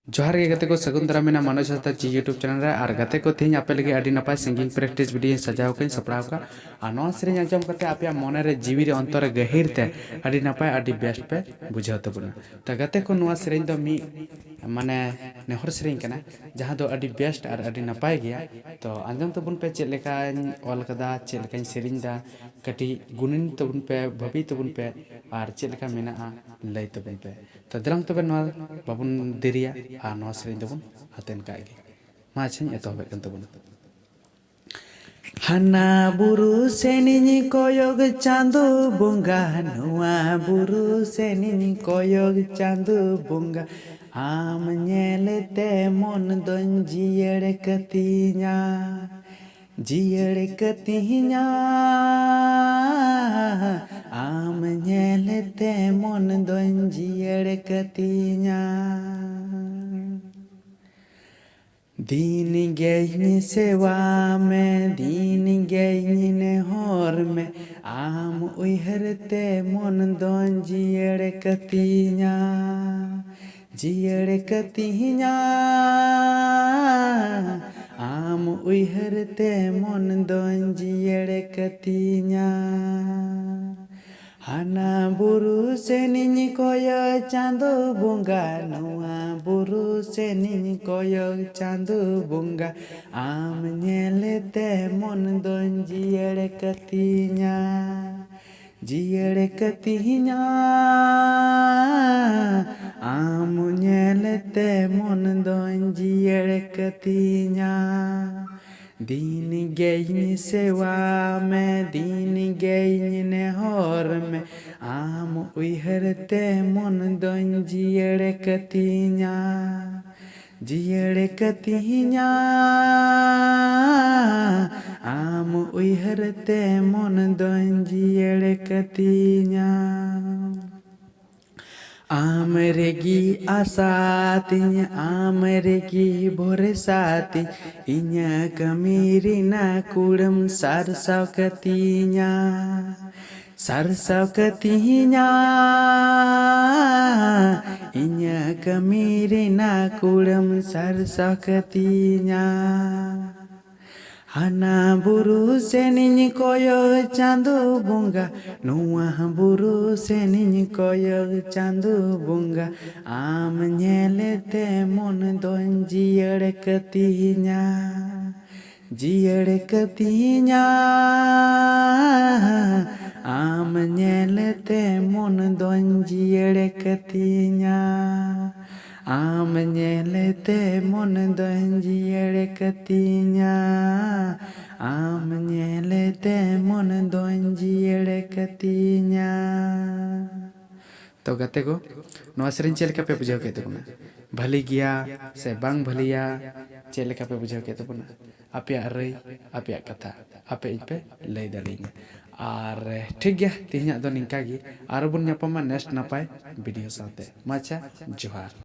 जोहार गे गते को सगुन दारामेना मनोज हंसदा जी यूट्यूब चैनल रे और गते को तेज आपे लगे अडी नपाय सिंगिंग प्रैक्टिस वीडियो सजाव के सपड़ाव का और नवा सेरें आंजम करते आपे मने रे जीवी रे अंतर रे गहिर ते अडी नपाय अडी बेस्ट पे बुझाव तबुना त गते को नवा सेरें दो मी माने नेहर सेरें कना जहां दो अडी बेस्ट और अडी नपाय गया तो आंजम तबुन पे चेक लेका ऑल कदा चेक लेका सेरें दा कटी गुनिन तबुन पे भबी तबुन पे और चेक लेका मेना लय तबुन पे तो दरंग तबे नवा बाबुन देरिया आ नवा सेरें दबुन हातेन कागे मा छें एतोहबे कन तबुन हाना बुरु सेनिनी कोयोग चांदो बोंगा नवा बुरु सेनिनी कोयोग चांदो बोंगा आम ñelete mon don जियड़ कतिnya जियड़ कतिnya आम ñelete mon don जियड़ कतिnya दीन गई सेवा में दीन गई नेहर में आम उहरते मन दोन जियड़ कतिnya जियड़ कतिnya आम उहरते मन दोन जियड़ कतिnya हाना बुरु सेनिनी कोयो चांदो बोंगा नवा बुरु सेनिनी कोयो चांदो बोंगा आम ñelete mon don जियड़ कतिnya जियड़ कतिnya आम ñelete mon don जियड़ कतिnya दीन गई सेवा में दीन गई नेहर में आम उहरते मन दोन जियड़ कतिnya जियड़ कतिnya आम उहरते मन दोन जियड़ कतिnya आमरेगी आसाती आमरेगी भोरसाती इnya कमीरिना कुड़म सरसाव कतिnya सरसाव कतिnya इnya कमीरिना कुड़म सरसाव कतिnya हाना बुरु सेनिनी कोयो चांदो बोंगा नवा बुरु सेनिनी कोयो चांदो बोंगा आम ñelete मन दोन जियड़ कतिnya जियड़ कतिnya आम ñelete मन दोन जियड़ कतिnya आम ñelete mon don जियड़ कतिnya आम ñelete mon don जियड़ कतिnya तो गते को नवा सेरें चेल का पे बुझाव के तबुना भली गया से बांग भलिया चेल का पे बुझाव के तबुना आपया रई आपया कथा आपे इन पे लय दालिnya और ठीक गया तिहिना दो निंका गी आरो बुन ᱧᱟᱯᱟᱢᱟ नेक्स्ट नपाय वीडियो साथे माचा जोहार।